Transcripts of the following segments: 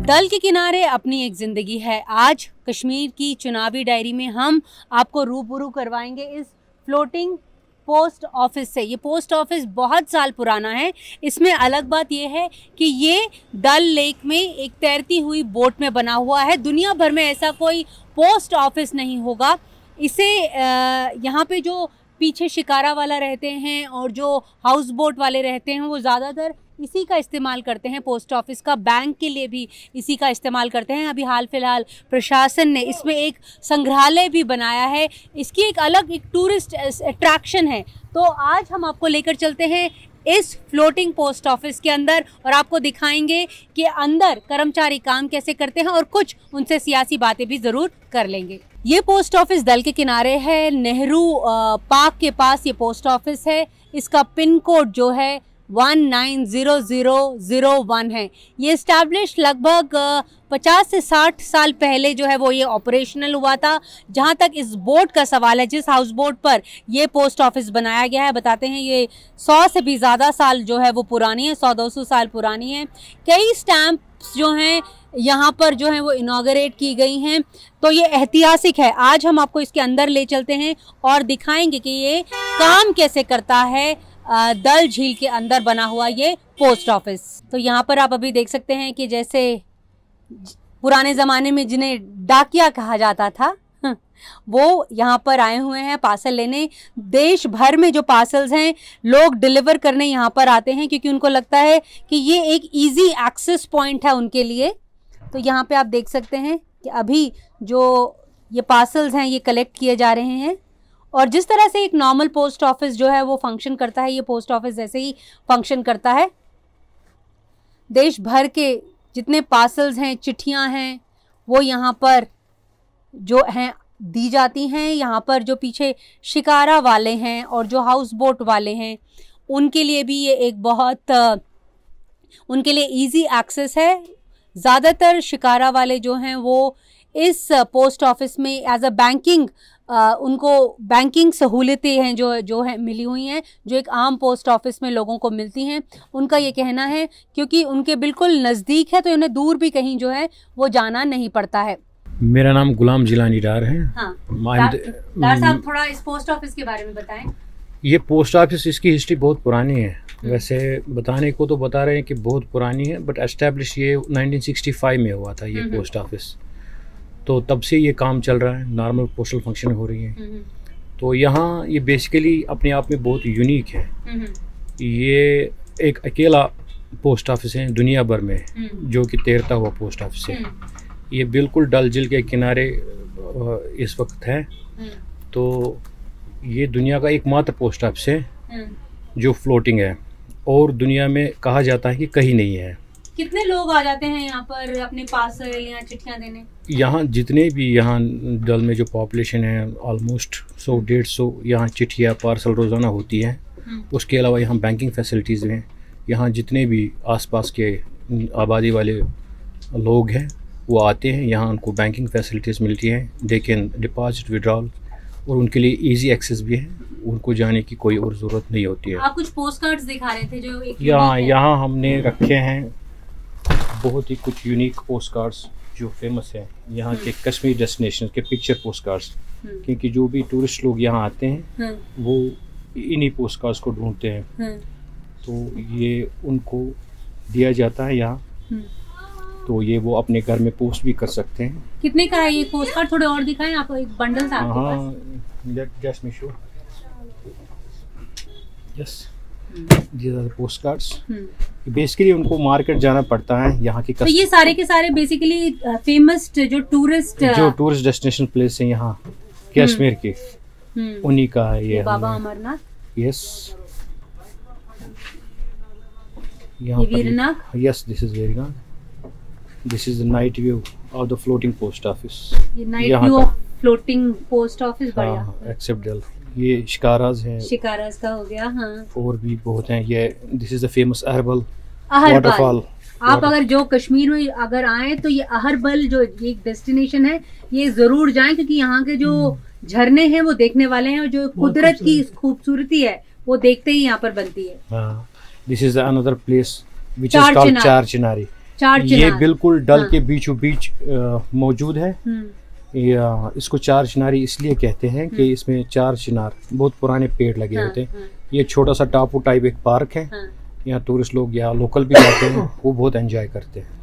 डल के किनारे अपनी एक ज़िंदगी है। आज कश्मीर की चुनावी डायरी में हम आपको रूबरू करवाएंगे इस फ्लोटिंग पोस्ट ऑफिस से। ये पोस्ट ऑफिस बहुत साल पुराना है। इसमें अलग बात यह है कि ये डल लेक में एक तैरती हुई बोट में बना हुआ है। दुनिया भर में ऐसा कोई पोस्ट ऑफिस नहीं होगा। इसे यहाँ पे जो पीछे शिकारा वाला रहते हैं और जो हाउस बोट वाले रहते हैं वो ज़्यादातर इसी का इस्तेमाल करते हैं। पोस्ट ऑफिस का, बैंक के लिए भी इसी का इस्तेमाल करते हैं। अभी हाल फिलहाल प्रशासन ने इसमें एक संग्रहालय भी बनाया है। इसकी एक अलग एक टूरिस्ट अट्रैक्शन है। तो आज हम आपको लेकर चलते हैं इस फ्लोटिंग पोस्ट ऑफिस के अंदर और आपको दिखाएंगे कि अंदर कर्मचारी काम कैसे करते हैं और कुछ उनसे सियासी बातें भी ज़रूर कर लेंगे। ये पोस्ट ऑफिस डल के किनारे है। नेहरू पार्क के पास ये पोस्ट ऑफिस है। इसका पिन कोड जो है 190001 है। ये इस्टेब्लिश लगभग 50 से 60 साल पहले जो है वो ये ऑपरेशनल हुआ था। जहाँ तक इस बोट का सवाल है, जिस हाउस बोट पर ये पोस्ट ऑफिस बनाया गया है, बताते हैं ये 100 से भी ज़्यादा साल जो है वो पुरानी है, 100-200 साल पुरानी है। कई स्टैम्प्स जो हैं यहाँ पर जो है वो इनॉग्रेट की गई हैं। तो ये ऐतिहासिक है। आज हम आपको इसके अंदर ले चलते हैं और दिखाएंगे कि ये काम कैसे करता है। डल झील के अंदर बना हुआ ये पोस्ट ऑफिस। तो यहाँ पर आप अभी देख सकते हैं कि जैसे पुराने ज़माने में जिन्हें डाकिया कहा जाता था वो यहाँ पर आए हुए हैं पार्सल लेने। देश भर में जो पार्सल्स हैं लोग डिलीवर करने यहाँ पर आते हैं क्योंकि उनको लगता है कि ये एक इजी एक्सेस पॉइंट है उनके लिए। तो यहाँ पे आप देख सकते हैं कि अभी जो ये पार्सल्स हैं ये कलेक्ट किए जा रहे हैं। और जिस तरह से एक नॉर्मल पोस्ट ऑफिस जो है वो फंक्शन करता है, ये पोस्ट ऑफिस जैसे ही फंक्शन करता है। देश भर के जितने पार्सल्स हैं, चिट्ठियां हैं, वो यहाँ पर जो हैं दी जाती हैं। यहाँ पर जो पीछे शिकारा वाले हैं और जो हाउस बोट वाले हैं उनके लिए भी ये एक बहुत उनके लिए इजी एक्सेस है। ज़्यादातर शिकारा वाले जो हैं वो इस पोस्ट ऑफिस में एज अ बैंकिंग उनको बैंकिंग सहूलतें हैं जो है मिली हुई हैं, जो एक आम पोस्ट ऑफिस में लोगों को मिलती हैं। उनका ये कहना है क्योंकि उनके बिल्कुल नज़दीक है तो उन्हें दूर भी कहीं जो है वो जाना नहीं पड़ता है। मेरा नाम गुलाम जिलानी डार है। हाँ, डार साहब थोड़ा इस पोस्ट ऑफिस के बारे में बताएं। ये पोस्ट ऑफिस, इसकी हिस्ट्री बहुत पुरानी है। वैसे बताने को तो बता रहे हैं कि बहुत पुरानी है, बट एस्टेब्लिश ये 1965 में हुआ था ये पोस्ट ऑफिस। तो तब से ये काम चल रहा है, नॉर्मल पोस्टल फंक्शन हो रही है। तो यहाँ ये बेसिकली अपने आप में बहुत यूनिक है। ये एक अकेला पोस्ट ऑफिस है दुनिया भर में जो कि तैरता हुआ पोस्ट ऑफिस है। ये बिल्कुल डल झील के किनारे इस वक्त है। तो ये दुनिया का एकमात्र पोस्ट ऑफिस है जो फ्लोटिंग है और दुनिया में कहा जाता है कि कहीं नहीं है। कितने लोग आ जाते हैं यहाँ पर अपने पार्सल या चिट्ठियाँ देने? यहाँ जितने भी यहाँ डल में जो पॉपुलेशन है ऑलमोस्ट 100-150 यहाँ चिट्ठियाँ पार्सल रोज़ाना होती है। उसके अलावा यहाँ बैंकिंग फैसिलिटीज़ हैं। यहाँ जितने भी आसपास के आबादी वाले लोग हैं वो आते हैं, यहाँ उनको बैंकिंग फैसिलिटीज़ मिलती हैं। दे कैन डिपॉजिट, विड्रॉल, और उनके लिए इजी एक्सेस भी है। उनको जाने की कोई और ज़रूरत नहीं होती है। आप कुछ पोस्ट कार्ड्स दिखा रहे थे जो एक यहाँ हमने रखे हैं बहुत ही कुछ यूनिक पोस्ट कार्ड्स जो फेमस है यहाँ के कश्मीर डेस्टिनेशन के पिक्चर पोस्ट कार्ड्स। क्योंकि जो भी टूरिस्ट लोग यहाँ आते हैं वो इन्हीं पोस्ट कार्ड्स को ढूंढते हैं। तो ये उनको दिया जाता है यहाँ, तो ये वो अपने घर में पोस्ट भी कर सकते हैं। कितने का है ये पोस्ट कार्ड? थोड़े और दिखाएं। आपको एक बंडल था आपके पास। Let just me show. Yes, these are the postcards. Basically उनको मार्केट जाना पड़ता है यहाँ की। तो ये सारे के सारे बेसिकली फेमस जो टूरिस्ट डेस्टिनेशन प्लेस है यहाँ कश्मीर के, उन्हीं का है ये। Baba Amarnath, yes, Verinag, yes, this is Verinag. This is the night view of the floating post office. ये night view of floating post office. बढ़िया। एक्सेप्ट डल। ये शिकाराज हैं, शिकाराज का हो गया। हाँ, और भी बहुत हैं। ये this is the famous Aharbal waterfall. आप अगर जो कश्मीर में अगर आए तो ये अहरबल जो एक डेस्टिनेशन है ये जरूर जाएं क्योंकि यहाँ के जो झरने हैं वो देखने वाले हैं और जो कुदरत की खूबसूरती है वो देखते ही यहाँ पर बनती है। This is another place which is called चार चिनारी। चार ये चिनार बिल्कुल डल हाँ। के बीचों बीच मौजूद है। इसको चार चिनारी इसलिए कहते हैं कि इसमें चार चिनार बहुत पुराने पेड़ लगे होते हैं। ये छोटा सा टापू टाइप एक पार्क है। यहाँ टूरिस्ट लोग या लोकल भी जाते हैं, वो बहुत एंजॉय करते हैं।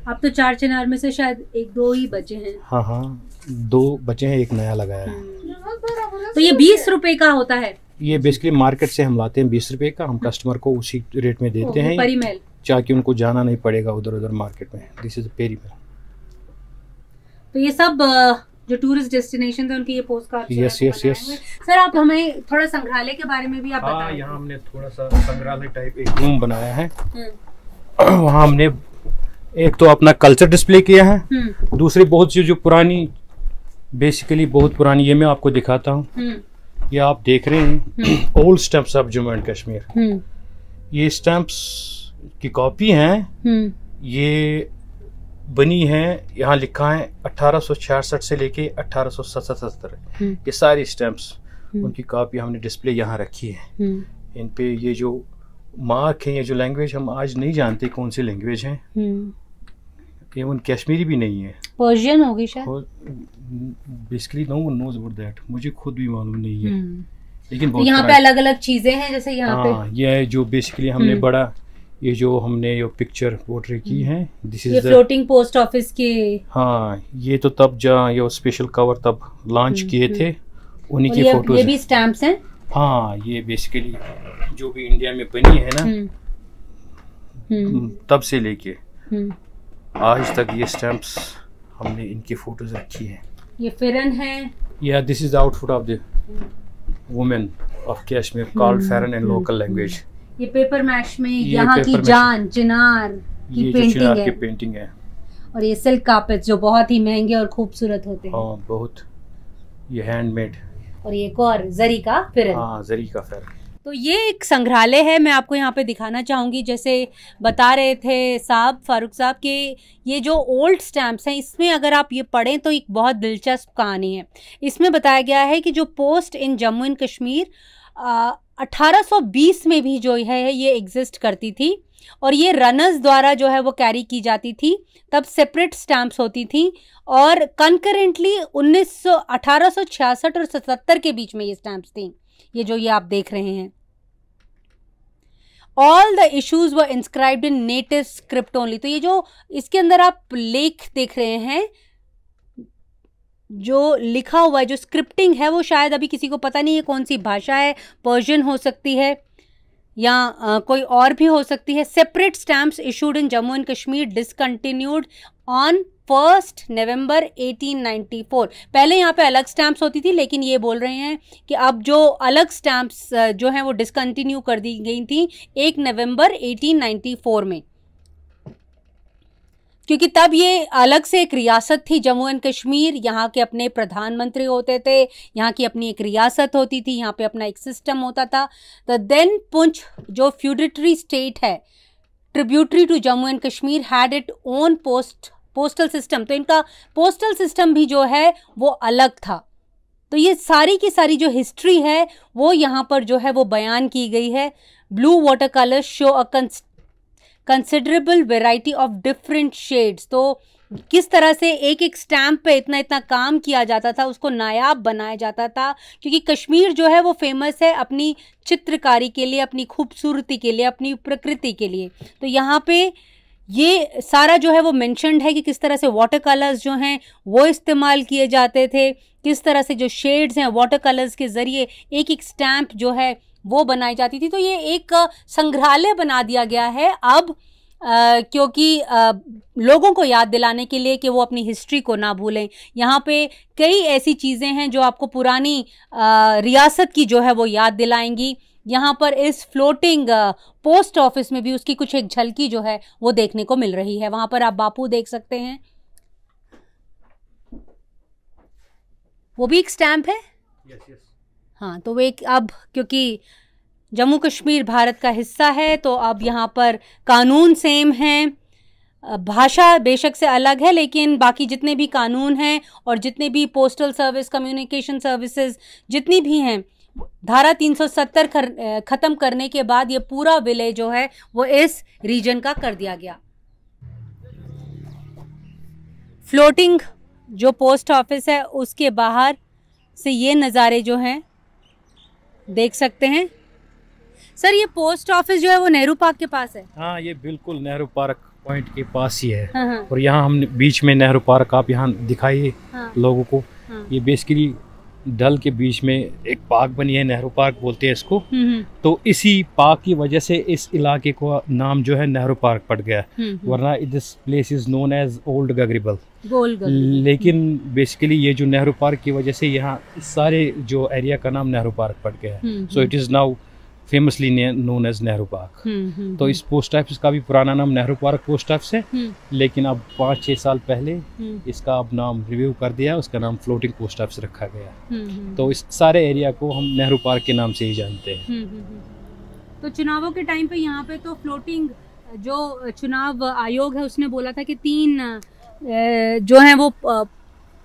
अब तो चार चिनार में से शायद एक दो ही बचे हैं। हाँ हाँ, 2 बचे हैं, एक नया लगाया है। तो ये 20 रुपए का होता है। ये बेसिकली मार्केट से हम लाते हैं 20 रुपए का, हम कस्टमर को उसी रेट में देते हैं, परी महल, ताकि उनको जाना नहीं पड़ेगा उधर उधर मार्केट में। दिस इज पेरी महल। तो ये सब जो टूरिस्ट डेस्टिनेशन है उनकी ये post card. Yes yes yes. Sir आप हमें थोड़ा संग्रहालय के बारे में भी आप बताएं। यहाँ हमने थोड़ा सा संग्रहालय टाइप एक रूम बनाया है। वहाँ हमने एक तो अपना कल्चर डिस्प्ले किया है, दूसरी बहुत सी जो पुरानी, बेसिकली बहुत पुरानी, ये मैं आपको दिखाता हूँ। ये आप देख रहे हैं old stamps of Jammu and Kashmir. ये स्टैम्प्स की कॉपी हैं। ये बनी है, यहाँ लिखा है 1866 से लेके 1877। ये सारी स्टैम्प्स, उनकी कॉपी हमने डिस्प्ले यहाँ रखी है। इन पे ये जो मार्क है, ये जो लैंग्वेज हम आज नहीं जानते कौन सी लैंग्वेज है, इवन कश्मीरी भी नहीं है, पर्शियन होगी शायद। Basically no one knows about that, मुझे खुद भी मालूम नहीं है। लेकिन तो यहाँ पे अलग अलग चीजें हैं, जैसे यहाँ पे ये जो बेसिकली हमने बड़ा, ये जो हमने ये पिक्चर पोर्ट्रेट की है, this is floating post office के। हाँ, ये तो तब जहाँ ये स्पेशल कवर तब लॉन्च किए थे, उन्हीं की फोटोज। ये भी स्टैम्प्स हैं। हाँ, ये बेसिकली जो भी इंडिया में बनी है ना, तब से लेके आज तक ये स्टैम्प्स हमने इनकी फोटोज रखी है। ये फेरन है। या this is the outfit of the women of Kashmir called pheran in local language. ये पेपर मैश में यहाँ की जान चिनार की पेंटिंग है। और ये सिल्क कार्पेट्स जो बहुत ही महंगे और खूबसूरत होते हैं। हाँ, बहुत। ये हैंडमेड। और ये एक और जरी का फेरन। हाँ, जरी का फेरन। तो ये एक संग्रहालय है, मैं आपको यहाँ पे दिखाना चाहूँगी। जैसे बता रहे थे साहब, फारूक साहब, के ये जो ओल्ड स्टैम्प्स हैं, इसमें अगर आप ये पढ़ें तो एक बहुत दिलचस्प कहानी है। इसमें बताया गया है कि जो post in Jammu and Kashmir 1820 में भी जो है ये एग्जिस्ट करती थी, और ये रनर्स द्वारा जो है वो कैरी की जाती थी। तब सेपरेट स्टैम्प्स होती थी, और कंकरेंटली 1866 और 77 के बीच में ये स्टैम्प्स थी। ये जो ये आप देख रहे हैं, all the issues were inscribed in native script only. तो ये जो इसके अंदर आप लेख देख रहे हैं, जो लिखा हुआ है, जो स्क्रिप्टिंग है, वो शायद अभी किसी को पता नहीं है कौन सी भाषा है। पर्शियन हो सकती है या कोई और भी हो सकती है। Separate stamps issued in Jammu and Kashmir discontinued on 1 नवंबर 1894। पहले यहाँ पे अलग स्टैम्प्स होती थी, लेकिन ये बोल रहे हैं कि अब जो अलग स्टैम्प्स जो हैं वो डिसकंटिन्यू कर दी गई थी 1 नवंबर 1894 में, क्योंकि तब ये अलग से एक रियासत थी जम्मू एंड कश्मीर। यहाँ के अपने प्रधानमंत्री होते थे, यहाँ की अपनी एक रियासत होती थी, यहाँ पे अपना एक सिस्टम होता था। तो देन पुंछ जो फ्यूडिटरी स्टेट है, tributary to Jammu and Kashmir, had its own postal system. तो इनका पोस्टल सिस्टम भी जो है वो अलग था। तो ये सारी की सारी जो हिस्ट्री है वो यहाँ पर जो है वो बयान की गई है। Blue water colour show a considerable variety of different shades. तो किस तरह से एक एक स्टैम्प पे इतना इतना काम किया जाता था, उसको नायाब बनाया जाता था, क्योंकि कश्मीर जो है वो फेमस है अपनी चित्रकारी के लिए, अपनी खूबसूरती के लिए, अपनी प्रकृति के लिए। तो यहाँ पे ये सारा जो है वो मेंशन्ड है कि किस तरह से वाटर कलर्स जो हैं वो इस्तेमाल किए जाते थे, किस तरह से जो शेड्स हैं वाटर कलर्स के ज़रिए एक एक स्टैम्प जो है वो बनाई जाती थी। तो ये एक संग्रहालय बना दिया गया है अब, क्योंकि लोगों को याद दिलाने के लिए कि वो अपनी हिस्ट्री को ना भूलें। यहाँ पे कई ऐसी चीज़ें हैं जो आपको पुरानी रियासत की जो है वो याद दिलाएंगी। यहाँ पर इस फ्लोटिंग पोस्ट ऑफिस में भी उसकी कुछ एक झलकी जो है वो देखने को मिल रही है। वहाँ पर आप बापू देख सकते हैं, वो भी एक स्टैम्प है। yes. हाँ, तो वो एक, अब क्योंकि जम्मू कश्मीर भारत का हिस्सा है तो अब यहाँ पर कानून सेम हैं, भाषा बेशक से अलग है, लेकिन बाकी जितने भी कानून हैं और जितने भी पोस्टल सर्विस, कम्युनिकेशन सर्विसेज जितनी भी हैं, धारा 370 ख़त्म करने के बाद ये पूरा विलेज जो है वो इस रीजन का कर दिया गया। फ्लोटिंग जो पोस्ट ऑफिस है उसके बाहर से ये नज़ारे जो हैं देख सकते हैं। सर ये पोस्ट ऑफिस जो है वो नेहरू पार्क के पास है? हाँ, ये बिल्कुल नेहरू पार्क पॉइंट के पास ही है। हाँ। और यहाँ हम बीच में नेहरू पार्क आप यहाँ दिखाइए हाँ। लोगों को। हाँ। ये बेसिकली डल के बीच में एक पार्क बनी है, नेहरू पार्क बोलते हैं इसको। तो इसी पार्क की वजह से इस इलाके को नाम जो है नेहरू पार्क पड़ गया, वरना this place is known as old Gagribal. लेकिन बेसिकली ये जो नेहरू पार्क की वजह से यहाँ सारे जो एरिया का नाम नेहरू पार्क पड़ गया है। So it is now famously known as Nehru park. तो इस पोस्ट ऑफिस का भी पुराना नाम नेहरू पार्क पोस्ट ऑफिस है, लेकिन अब 5-6 साल पहले इसका अब नाम रिव्यू कर दिया, उसका नाम फ्लोटिंग पोस्ट ऑफिस रखा गया। तो इस सारे एरिया को हम नेहरू पार्क के नाम से ही जानते हैं। तो चुनावों के टाइम पे यहाँ पे तो फ्लोटिंग जो चुनाव आयोग है उसने बोला था कि 3 जो हैं वो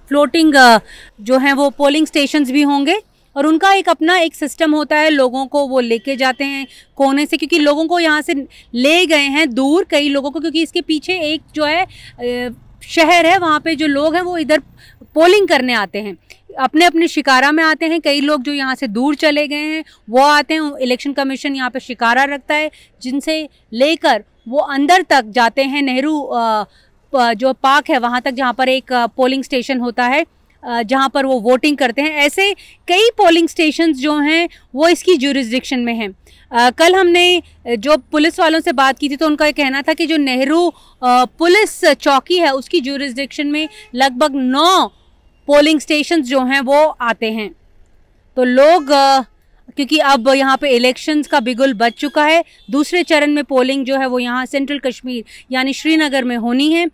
फ्लोटिंग जो हैं वो पोलिंग स्टेशंस भी होंगे, और उनका एक अपना एक सिस्टम होता है, लोगों को वो लेके जाते हैं कोने से, क्योंकि लोगों को यहाँ से ले गए हैं दूर कई लोगों को, क्योंकि इसके पीछे एक जो है शहर है, वहाँ पे जो लोग हैं वो इधर पोलिंग करने आते हैं, अपने अपने शिकारा में आते हैं। कई लोग जो यहाँ से दूर चले गए हैं वो आते हैं, इलेक्शन कमीशन यहाँ पे शिकारा रखता है जिनसे लेकर वो अंदर तक जाते हैं, नेहरू जो पार्क है वहाँ तक, जहाँ पर एक पोलिंग स्टेशन होता है जहाँ पर वो वोटिंग करते हैं। ऐसे कई पोलिंग स्टेशंस जो हैं वो इसकी ज्यूरिसडिक्शन में हैं। कल हमने जो पुलिस वालों से बात की थी तो उनका ये कहना था कि जो नेहरू पुलिस चौकी है उसकी ज्यूरिसडिक्शन में लगभग 9 पोलिंग स्टेशंस जो हैं वो आते हैं। तो लोग क्योंकि अब यहाँ पे इलेक्शंस का बिगुल बज चुका है, दूसरे चरण में पोलिंग जो है वो यहाँ सेंट्रल कश्मीर यानी श्रीनगर में होनी है।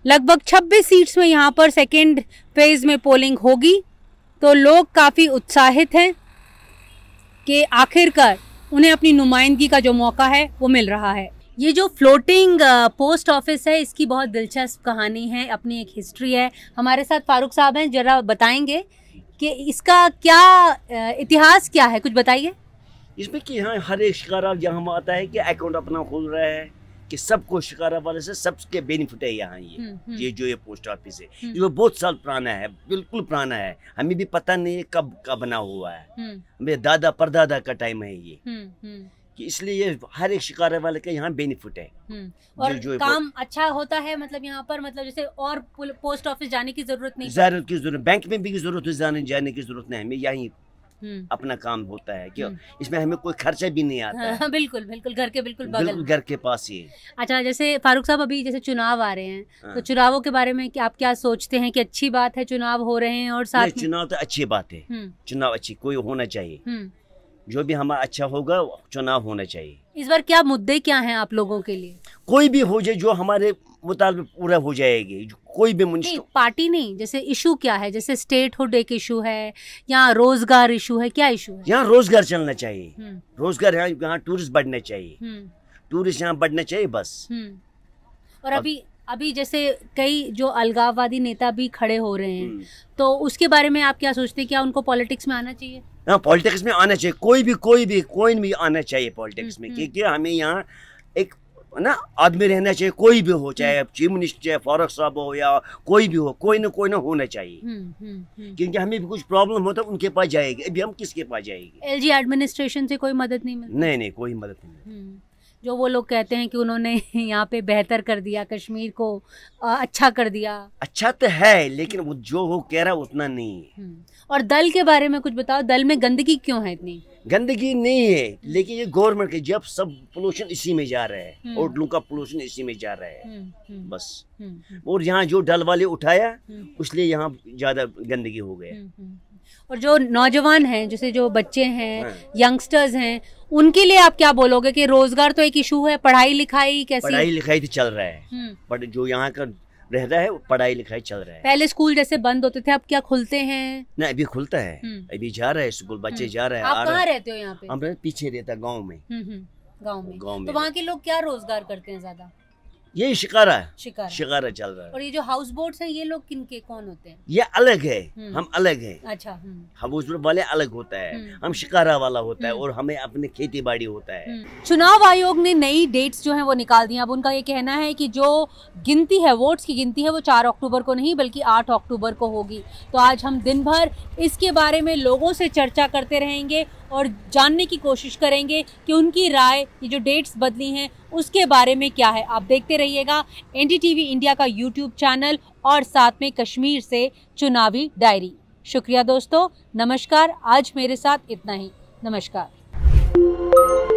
लगभग 26 सीट्स में यहाँ पर सेकेंड फेज में पोलिंग होगी। तो लोग काफ़ी उत्साहित हैं कि आखिरकार उन्हें अपनी नुमाइंदगी का जो मौका है वो मिल रहा है। ये जो फ्लोटिंग पोस्ट ऑफिस है इसकी बहुत दिलचस्प कहानी है, अपनी एक हिस्ट्री है। हमारे साथ फारूक साहब हैं, ज़रा बताएंगे कि इसका क्या इतिहास क्या है, कुछ बताइए। इसमें कि यहाँ हर एक शिकारा यहाँ आता है कि अकाउंट अपना खोल रहा है कि सबको शिकारा वाले से सबके बेनिफिट है यहाँ। ये जो ये पोस्ट ऑफिस है ये बहुत साल पुराना है, बिल्कुल पुराना है, हमें भी पता नहीं है कब का बना हुआ है। मेरे दादा परदादा का टाइम है ये, कि इसलिए ये हर एक शिकारा वाले का यहाँ बेनिफिट है। और जो काम अच्छा होता है, मतलब यहाँ पर मतलब जैसे और पोस्ट ऑफिस जाने की जरूरत नहीं, जरूरत बैंक में भी जरूरत जाने की जरूरत नहीं, हमें यहीं अपना काम होता है कि इसमें हमें कोई खर्चा भी नहीं आता है। बिल्कुल बिल्कुल घर के बिल्कुल बगल, घर के पास ही। अच्छा, जैसे फारूक साहब अभी जैसे चुनाव आ रहे हैं तो चुनावों के बारे में आप क्या सोचते हैं कि अच्छी बात है चुनाव हो रहे हैं? और साथ चुनाव तो अच्छी बात है, चुनाव अच्छी कोई होना चाहिए, जो भी हमारा अच्छा होगा चुनाव होना चाहिए। इस बार क्या मुद्दे क्या हैं आप लोगों के लिए? कोई भी हो जाए जो हमारे मुताबिक पूरा हो जाएगी, कोई भी नहीं, पार्टी नहीं, जैसे इशू क्या है, जैसे स्टेटहुड एक इशू है या रोजगार इशू है, क्या इशू है? यहाँ रोजगार चलना चाहिए, रोजगार यहाँ टूरिस्ट बढ़ना चाहिए, टूरिस्ट यहाँ बढ़ना चाहिए बस। और अभी जैसे कई जो अलगाववादी नेता भी खड़े हो रहे हैं, तो उसके बारे में आप क्या सोचते हैं, क्या उनको पॉलिटिक्स में आना चाहिए? हाँ, पॉलिटिक्स में आना चाहिए, कोई भी आना चाहिए पॉलिटिक्स में, क्योंकि हमें यहाँ एक ना आदमी रहना चाहिए, कोई भी हो, चाहे चीफ मिनिस्टर चाहे फारूक साहब हो या कोई भी हो, कोई ना होना चाहिए। क्योंकि हमें भी कुछ प्रॉब्लम होता है उनके पास जाएगी, अभी हम किसके पास जाएगी? एलजी एडमिनिस्ट्रेशन से कोई मदद नहीं मिलती? नहीं, कोई मदद नहीं। जो वो लोग कहते हैं कि उन्होंने यहाँ पे बेहतर कर दिया, कश्मीर को अच्छा कर दिया। अच्छा तो है, लेकिन वो जो वो कह रहा है उतना नहीं है। और दल के बारे में कुछ बताओ, दल में गंदगी क्यों है इतनी? गंदगी नहीं है, लेकिन ये गवर्नमेंट के जब सब पोल्यूशन इसी में जा रहा है, होटलों का पोल्यूशन इसी में जा रहा है बस। और यहाँ जो डल वाले उठाया इसलिए यहाँ ज्यादा गंदगी हो गया। और जो नौजवान हैं, जैसे जो बच्चे हैं, यंगस्टर्स हैं, उनके लिए आप क्या बोलोगे कि रोजगार तो एक इशू है, पढ़ाई लिखाई कैसी? पढ़ाई लिखाई तो चल रहा है, बट जो यहाँ का रहता है पढ़ाई लिखाई चल रहा है। पहले स्कूल जैसे बंद होते थे, अब क्या खुलते हैं? नहीं, अभी खुलता है, अभी जा रहा है स्कूल, बच्चे जा रहे हैं। आप कहाँ रहते हो यहाँ पे? हम पीछे रहता गाँव में। गाँव में। तो वहाँ के लोग क्या रोजगार करते हैं ज्यादा? ये शिकारा शिकारा चल रहा है। और ये जो हाउस बोट्स हैं ये लोग किनके कौन होते हैं? ये अलग है, हम अलग हैं। अच्छा। हाउस बोट वाले अलग होता है, हम शिकारा वाला होता है और हमें अपने खेती बाड़ी होता है। चुनाव आयोग ने नई डेट्स जो हैं वो निकाल दी। अब उनका ये कहना है कि जो गिनती है, वोट्स की गिनती है, वो 4 अक्टूबर को नहीं बल्कि 8 अक्टूबर को होगी। तो आज हम दिन भर इसके बारे में लोगों से चर्चा करते रहेंगे और जानने की कोशिश करेंगे कि उनकी राय, ये जो डेट्स बदली हैं उसके बारे में क्या है। आप देखते रहिएगा एनडीटीवी इंडिया का यूट्यूब चैनल और साथ में कश्मीर से चुनावी डायरी। शुक्रिया दोस्तों, नमस्कार। आज मेरे साथ इतना ही। नमस्कार।